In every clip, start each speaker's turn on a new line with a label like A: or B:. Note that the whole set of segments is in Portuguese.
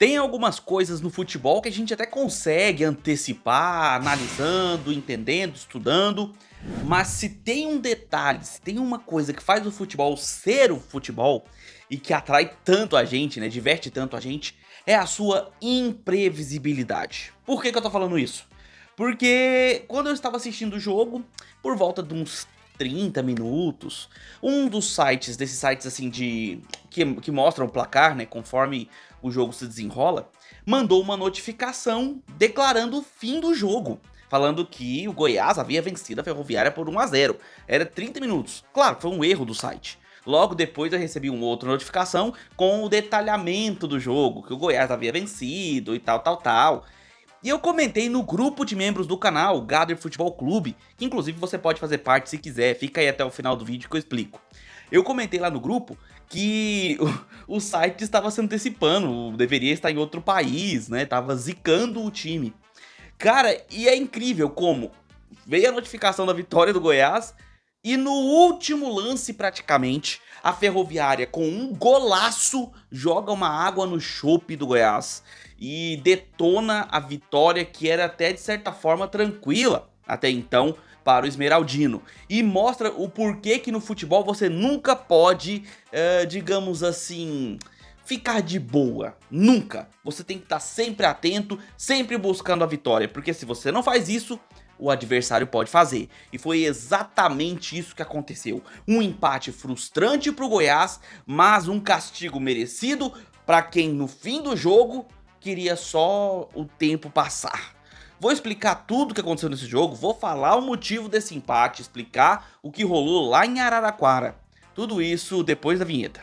A: Tem algumas coisas no futebol que a gente até consegue antecipar, analisando, entendendo, estudando, mas se tem um detalhe, se tem uma coisa que faz o futebol ser o futebol e que atrai tanto a gente, né, diverte tanto a gente, é a sua imprevisibilidade. Por que eu tô falando isso? Porque quando eu estava assistindo o jogo, por volta de uns 30 minutos, um dos sites, desses sites assim que mostram o placar, né, conforme o jogo se desenrola, mandou uma notificação declarando o fim do jogo, falando que o Goiás havia vencido a Ferroviária por 1 a 0. Era 30 minutos. Claro, foi um erro do site. Logo depois eu recebi uma outra notificação com o detalhamento do jogo, que o Goiás havia vencido e tal. E eu comentei no grupo de membros do canal, o Gader Futebol Clube, que inclusive você pode fazer parte se quiser, fica aí até o final do vídeo que eu explico. Eu comentei lá no grupo que o site estava se antecipando, deveria estar em outro país, né, tava zicando o time. Cara, e é incrível como veio a notificação da vitória do Goiás e no último lance praticamente, a Ferroviária com um golaço joga uma água no chope do Goiás e detona a vitória que era até de certa forma tranquila até então para o Esmeraldino. E mostra o porquê que no futebol você nunca pode, digamos assim, ficar de boa. Nunca. Você tem que estar sempre atento, sempre buscando a vitória. Porque se você não faz isso, o adversário pode fazer. E foi exatamente isso que aconteceu. Um empate frustrante para o Goiás, mas um castigo merecido para quem no fim do jogo queria só o tempo passar. Vou explicar tudo o que aconteceu nesse jogo, vou falar o motivo desse empate, explicar o que rolou lá em Araraquara. Tudo isso depois da vinheta.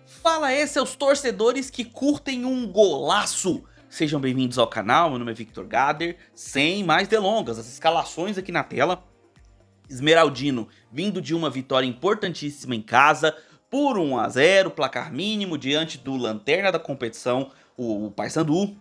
A: Fala aí, seus torcedores que curtem um golaço! Sejam bem-vindos ao canal, meu nome é Victor Gader. Sem mais delongas, as escalações aqui na tela. Esmeraldino vindo de uma vitória importantíssima em casa, por 1 a 0, placar mínimo diante do lanterna da competição, o Paysandu.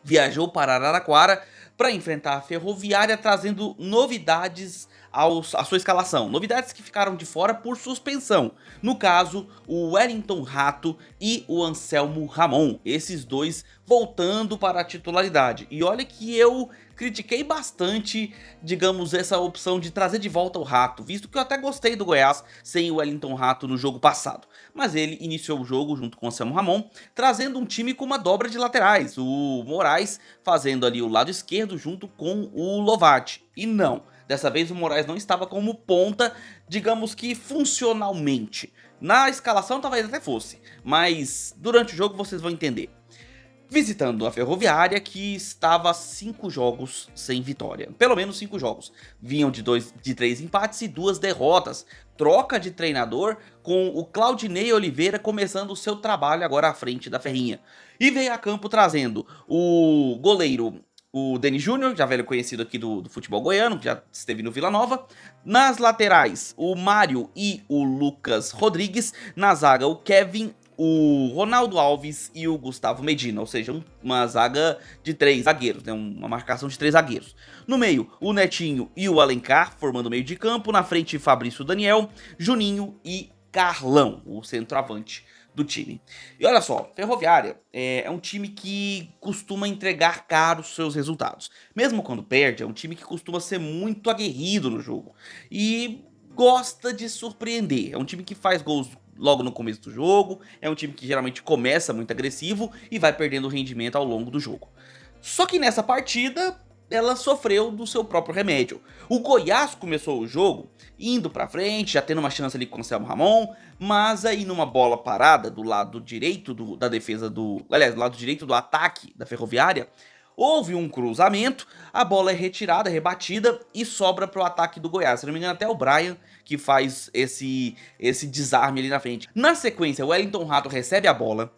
A: Viajou para Araraquara para enfrentar a Ferroviária, trazendo novidades à sua escalação. Novidades que ficaram de fora por suspensão. No caso, o Wellington Rato e o Anselmo Ramon. Esses dois voltando para a titularidade. E olha que eu critiquei bastante, digamos, essa opção de trazer de volta o Rato, visto que eu até gostei do Goiás sem o Wellington Rato no jogo passado. Mas ele iniciou o jogo junto com o Anselmo Ramon, trazendo um time com uma dobra de laterais. O Moraes fazendo ali o lado esquerdo junto com o Lovati. E não, dessa vez o Moraes não estava como ponta, digamos que funcionalmente. Na escalação talvez até fosse, mas durante o jogo vocês vão entender. Visitando a Ferroviária, que estava 5 jogos sem vitória. Pelo menos 5 jogos. Vinham de 3 empates e 2 derrotas. Troca de treinador com o Claudinei Oliveira começando o seu trabalho agora à frente da Ferrinha. E veio a campo trazendo o goleiro, o Denis Júnior, já velho conhecido aqui do futebol goiano, que já esteve no Vila Nova. Nas laterais, o Mário e o Lucas Rodrigues. Na zaga, o Kevin, o Ronaldo Alves e o Gustavo Medina, ou seja, uma zaga de 3 zagueiros, né? Uma marcação de 3 zagueiros. No meio, o Netinho e o Alencar, formando o meio de campo. Na frente, Fabrício Daniel, Juninho e Carlão, o centroavante do time. E olha só, Ferroviária é um time que costuma entregar caro os seus resultados. Mesmo quando perde, é um time que costuma ser muito aguerrido no jogo. E gosta de surpreender. É um time que faz gols logo no começo do jogo, é um time que geralmente começa muito agressivo e vai perdendo rendimento ao longo do jogo. Só que nessa partida, ela sofreu do seu próprio remédio. O Goiás começou o jogo indo pra frente, já tendo uma chance ali com o Anselmo Ramon, mas aí numa bola parada do lado direito da defesa aliás, do lado direito do ataque da Ferroviária, houve um cruzamento, a bola é retirada, rebatida e sobra para o ataque do Goiás. Se não me engano, até o Brian que faz esse desarme ali na frente. Na sequência, o Wellington Rato recebe a bola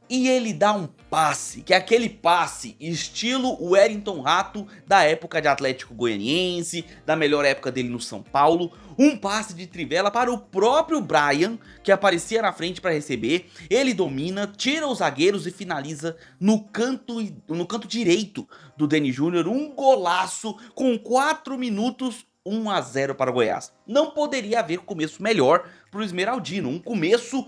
A: e ele dá um passe, que é aquele passe estilo Wellington Rato da época de Atlético Goianiense, da melhor época dele no São Paulo. Um passe de trivela para o próprio Brian, que aparecia na frente para receber. Ele domina, tira os zagueiros e finaliza no canto direito do Denis Júnior. Um golaço com 4 minutos 1 a 0 para o Goiás. Não poderia haver começo melhor para o Esmeraldino, um começo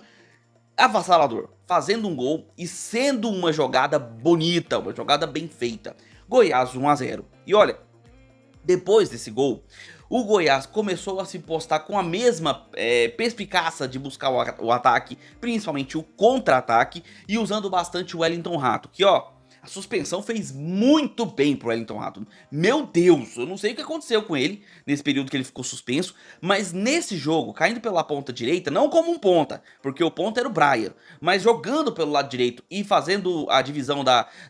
A: avassalador, fazendo um gol e sendo uma jogada bonita, uma jogada bem feita. Goiás 1 a 0. E olha, depois desse gol, o Goiás começou a se postar com a mesma perspicácia de buscar o ataque, principalmente o contra-ataque, e usando bastante o Wellington Rato, que ó, a suspensão fez muito bem pro Wellington Rato. Meu Deus, eu não sei o que aconteceu com ele nesse período que ele ficou suspenso, mas nesse jogo, caindo pela ponta direita, não como um ponta, porque o ponta era o Brian, mas jogando pelo lado direito e fazendo a divisão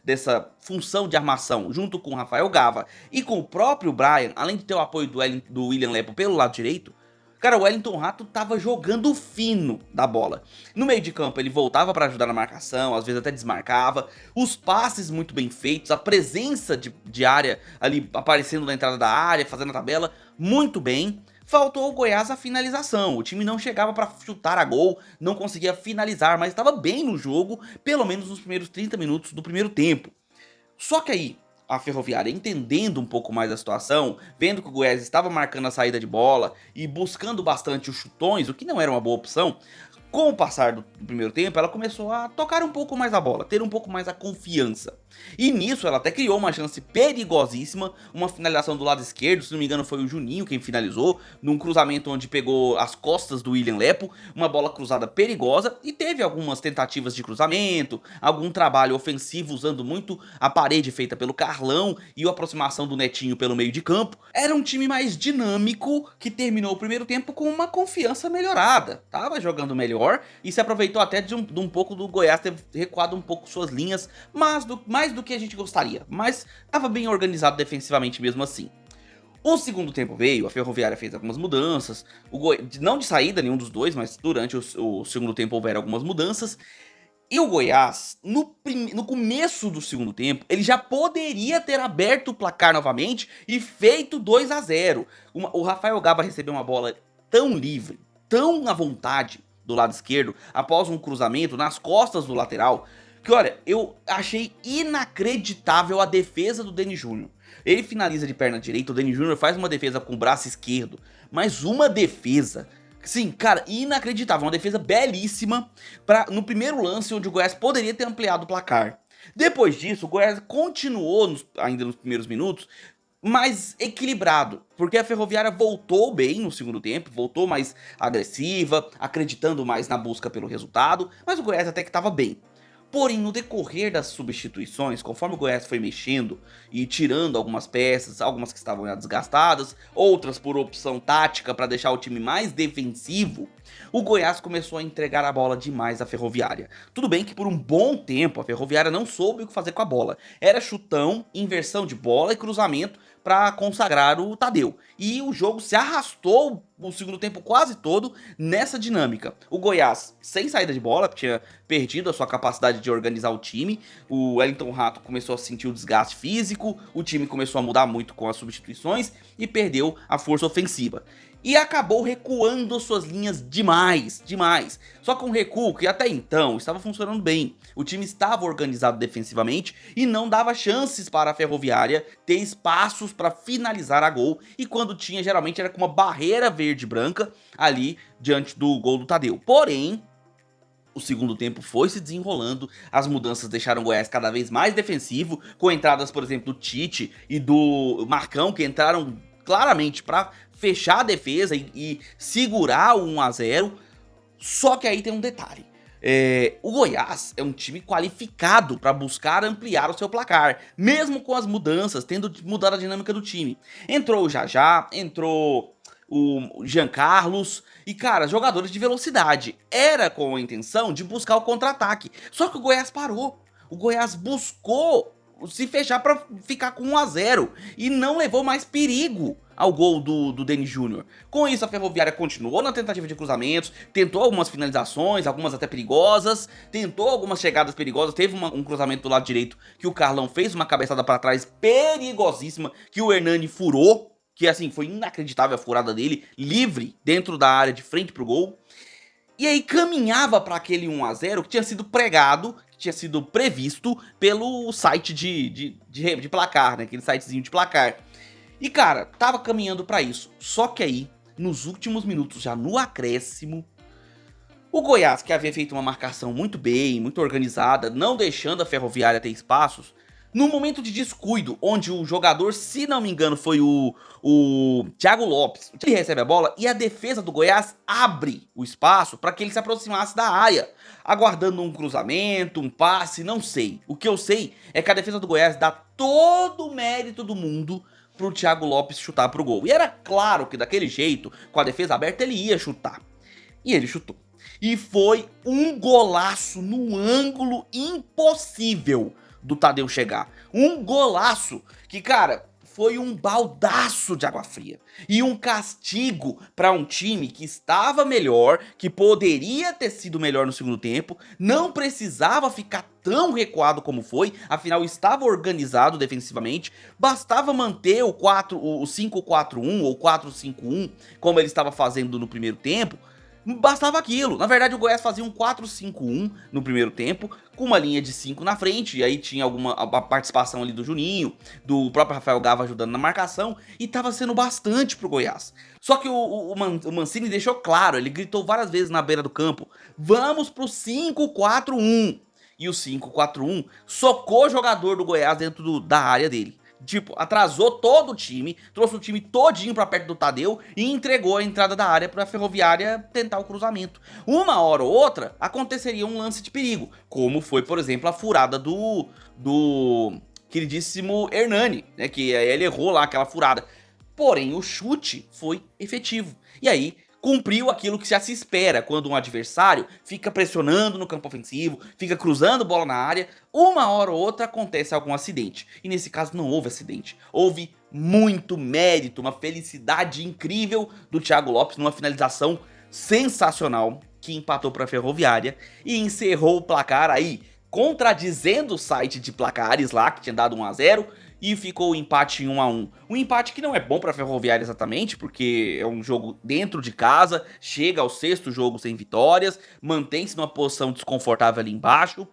A: dessa função de armação junto com o Rafael Gava e com o próprio Brian, além de ter o apoio do William Lepo pelo lado direito, cara, o Wellington Rato tava jogando fino da bola. No meio de campo ele voltava para ajudar na marcação, às vezes até desmarcava. Os passes muito bem feitos, a presença de área ali aparecendo na entrada da área, fazendo a tabela, muito bem. Faltou ao Goiás a finalização, o time não chegava para chutar a gol, não conseguia finalizar, mas estava bem no jogo, pelo menos nos primeiros 30 minutos do primeiro tempo. Só que aí, a Ferroviária, entendendo um pouco mais a situação, vendo que o Goiás estava marcando a saída de bola e buscando bastante os chutões, o que não era uma boa opção, com o passar do primeiro tempo, ela começou a tocar um pouco mais a bola, ter um pouco mais a confiança. E nisso ela até criou uma chance perigosíssima, uma finalização do lado esquerdo, se não me engano foi o Juninho quem finalizou, num cruzamento onde pegou as costas do William Lepo, uma bola cruzada perigosa, e teve algumas tentativas de cruzamento, algum trabalho ofensivo usando muito a parede feita pelo Carlão e a aproximação do Netinho pelo meio de campo. Era um time mais dinâmico que terminou o primeiro tempo com uma confiança melhorada, tava jogando melhor e se aproveitou até de um pouco do Goiás ter recuado um pouco suas linhas, mas mais do que a gente gostaria, mas estava bem organizado defensivamente mesmo assim. O segundo tempo veio, a Ferroviária fez algumas mudanças, não de saída nenhum dos dois, mas durante o segundo tempo houveram algumas mudanças, e o Goiás, no começo do segundo tempo, ele já poderia ter aberto o placar novamente e feito 2 a 0. O Rafael Gava recebeu uma bola tão livre, tão à vontade, do lado esquerdo, após um cruzamento nas costas do lateral, que olha, eu achei inacreditável a defesa do Deni Júnior. Ele finaliza de perna direita, o Deni Júnior faz uma defesa com o braço esquerdo, mas uma defesa, sim, cara, inacreditável, uma defesa belíssima no primeiro lance onde o Goiás poderia ter ampliado o placar. Depois disso, o Goiás continuou, ainda nos primeiros minutos, mais equilibrado, porque a Ferroviária voltou bem no segundo tempo, voltou mais agressiva, acreditando mais na busca pelo resultado, mas o Goiás até que estava bem. Porém, no decorrer das substituições, conforme o Goiás foi mexendo e tirando algumas peças, algumas que estavam já desgastadas, outras por opção tática para deixar o time mais defensivo, o Goiás começou a entregar a bola demais à Ferroviária. Tudo bem que por um bom tempo a Ferroviária não soube o que fazer com a bola. Era chutão, inversão de bola e cruzamento para consagrar o Tadeu. E o jogo se arrastou o segundo tempo quase todo nessa dinâmica. O Goiás sem saída de bola, tinha perdido a sua capacidade de organizar o time. O Wellington Rato começou a sentir o desgaste físico, o time começou a mudar muito com as substituições e perdeu a força ofensiva. E acabou recuando suas linhas demais. Só com um recuo que até então estava funcionando bem. O time estava organizado defensivamente e não dava chances para a Ferroviária ter espaços para finalizar a gol. E quando tinha, geralmente era com uma barreira verde-branca ali diante do gol do Tadeu. Porém, o segundo tempo foi se desenrolando, as mudanças deixaram o Goiás cada vez mais defensivo, com entradas, por exemplo, do Tite e do Marcão, que entraram claramente para fechar a defesa e segurar o 1 a 0. Só que aí tem um detalhe. O Goiás é um time qualificado para buscar ampliar o seu placar, mesmo com as mudanças, tendo mudado a dinâmica do time. Entrou o Jajá, entrou o Jean Carlos e, cara, jogadores de velocidade. Era com a intenção de buscar o contra-ataque, só que o Goiás parou. O Goiás buscou se fechar para ficar com 1 a 0 e não levou mais perigo ao gol do Deni Júnior. Com isso, a Ferroviária continuou na tentativa de cruzamentos, tentou algumas finalizações, algumas até perigosas, tentou algumas chegadas perigosas, teve um cruzamento do lado direito que o Carlão fez uma cabeçada para trás perigosíssima, que o Hernani furou, que assim, foi inacreditável a furada dele, livre dentro da área de frente pro gol. E aí caminhava para aquele 1 a 0 que tinha sido pregado, que tinha sido previsto pelo site de placar, né? Aquele sitezinho de placar. E cara, tava caminhando pra isso. Só que aí, nos últimos minutos, já no acréscimo, o Goiás, que havia feito uma marcação muito bem, muito organizada, não deixando a Ferroviária ter espaços, no momento de descuido, onde o jogador, se não me engano, foi o Thiago Lopes, ele recebe a bola e a defesa do Goiás abre o espaço para que ele se aproximasse da área, aguardando um cruzamento, um passe, não sei. O que eu sei é que a defesa do Goiás dá todo o mérito do mundo pro Thiago Lopes chutar pro gol. E era claro que daquele jeito, com a defesa aberta, ele ia chutar. E ele chutou. E foi um golaço no ângulo impossível do Tadeu chegar. Um golaço que, cara, foi um baldaço de água fria. E um castigo para um time que estava melhor, que poderia ter sido melhor no segundo tempo, não precisava ficar tão recuado como foi, afinal estava organizado defensivamente, bastava manter o 5-4-1 ou 4-5-1, como ele estava fazendo no primeiro tempo. Bastava aquilo. Na verdade, o Goiás fazia um 4-5-1 no primeiro tempo, com uma linha de 5 na frente, e aí tinha a participação ali do Juninho, do próprio Rafael Gava ajudando na marcação, e tava sendo bastante pro Goiás. Só que o Mancini deixou claro, ele gritou várias vezes na beira do campo, vamos pro 5-4-1. E o 5-4-1 socou o jogador do Goiás dentro da área dele. Tipo, atrasou todo o time, trouxe o time todinho pra perto do Tadeu e entregou a entrada da área pra Ferroviária tentar o cruzamento. Uma hora ou outra, aconteceria um lance de perigo, como foi, por exemplo, a furada do queridíssimo Hernani, né, que ele errou lá aquela furada. Porém, o chute foi efetivo. E aí, cumpriu aquilo que já se espera quando um adversário fica pressionando no campo ofensivo, fica cruzando bola na área, uma hora ou outra acontece algum acidente. E nesse caso não houve acidente, houve muito mérito, uma felicidade incrível do Thiago Lopes numa finalização sensacional que empatou para a Ferroviária e encerrou o placar aí, contradizendo o site de placares lá que tinha dado 1 a 0, e ficou o empate em 1 a 1. Um empate que não é bom para a Ferroviária exatamente, porque é um jogo dentro de casa, chega ao 6º jogo sem vitórias, mantém-se numa posição desconfortável ali embaixo,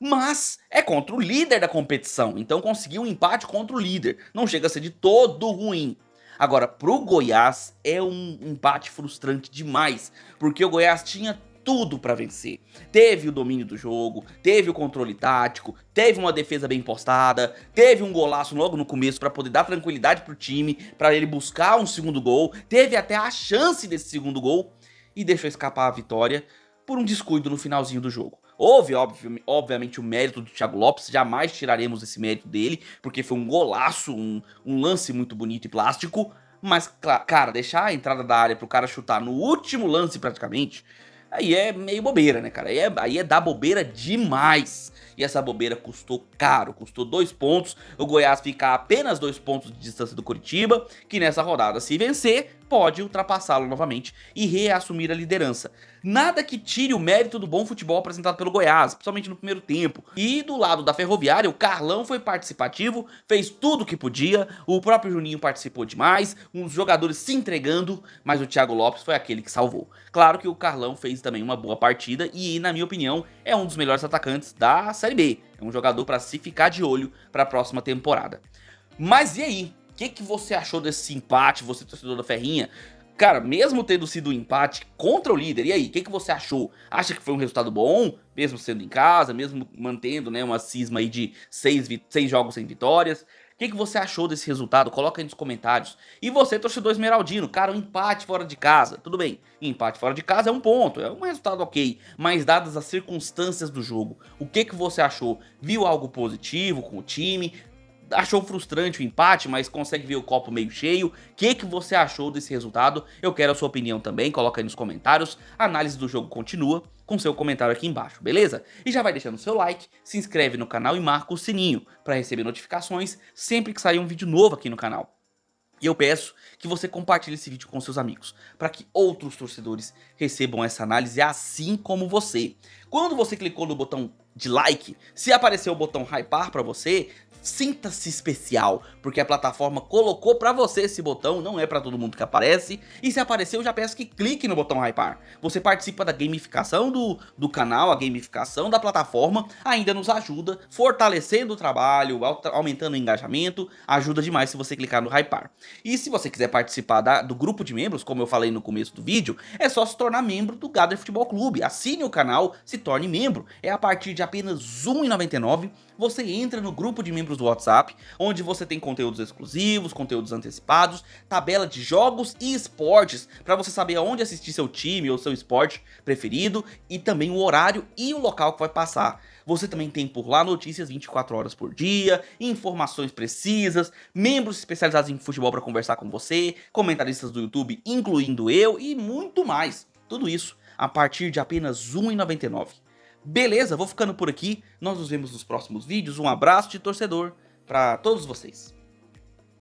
A: mas é contra o líder da competição, então conseguiu um empate contra o líder, não chega a ser de todo ruim. Agora, pro Goiás é um empate frustrante demais, porque o Goiás tinha tudo pra vencer. Teve o domínio do jogo, teve o controle tático, teve uma defesa bem postada, teve um golaço logo no começo pra poder dar tranquilidade pro time, pra ele buscar um segundo gol, teve até a chance desse segundo gol e deixou escapar a vitória por um descuido no finalzinho do jogo. Houve, obviamente, o mérito do Thiago Lopes, jamais tiraremos esse mérito dele, porque foi um golaço, um lance muito bonito e plástico, mas, cara, deixar a entrada da área pro cara chutar no último lance praticamente, aí é meio bobeira, né, cara? Aí é dar bobeira demais. E essa bobeira custou caro, custou 2 pontos. O Goiás fica a apenas 2 pontos de distância do Coritiba, que nessa rodada, se vencer, pode ultrapassá-lo novamente e reassumir a liderança. Nada que tire o mérito do bom futebol apresentado pelo Goiás, principalmente no primeiro tempo. E do lado da Ferroviária, o Carlão foi participativo, fez tudo o que podia, o próprio Juninho participou demais, uns jogadores se entregando, mas o Thiago Lopes foi aquele que salvou. Claro que o Carlão fez também uma boa partida e, na minha opinião, é um dos melhores atacantes da Série B. É um jogador para se ficar de olho para a próxima temporada. Mas e aí? O que você achou desse empate, você torcedor da Ferrinha? Cara, mesmo tendo sido um empate contra o líder, e aí, o que você achou? Acha que foi um resultado bom, mesmo sendo em casa, mesmo mantendo, né, uma cisma aí de 6 jogos sem vitórias? O que você achou desse resultado? Coloca aí nos comentários. E você, torcedor esmeraldino, cara, um empate fora de casa, tudo bem, empate fora de casa é um ponto, é um resultado ok, mas dadas as circunstâncias do jogo, o que você achou? Viu algo positivo com o time? Achou frustrante o empate, mas consegue ver o copo meio cheio? O que você achou desse resultado? Eu quero a sua opinião também, coloca aí nos comentários. A análise do jogo continua com seu comentário aqui embaixo, beleza? E já vai deixando seu like, se inscreve no canal e marca o sininho para receber notificações sempre que sair um vídeo novo aqui no canal. E eu peço que você compartilhe esse vídeo com seus amigos, para que outros torcedores recebam essa análise assim como você. Quando você clicou no botão de like, se aparecer o botão hypar para você, Sinta-se especial, porque a plataforma colocou pra você esse botão, não é pra todo mundo que aparece, e se apareceu, eu já peço que clique no botão hypar. Você participa da gamificação do canal, a gamificação da plataforma, ainda nos ajuda, fortalecendo o trabalho, aumentando o engajamento, ajuda demais se você clicar no hypar. E se você quiser participar do grupo de membros, como eu falei no começo do vídeo, é só se tornar membro do Gather Futebol Clube, assine o canal, se torne membro, é a partir de apenas R$ 1,99, você entra no grupo de membros do WhatsApp, onde você tem conteúdos exclusivos, conteúdos antecipados, tabela de jogos e esportes, para você saber aonde assistir seu time ou seu esporte preferido, e também o horário e o local que vai passar. Você também tem por lá notícias 24 horas por dia, informações precisas, membros especializados em futebol para conversar com você, comentaristas do YouTube, incluindo eu, e muito mais. Tudo isso a partir de apenas R$ 1,99. Beleza, vou ficando por aqui, nós nos vemos nos próximos vídeos, um abraço de torcedor pra todos vocês.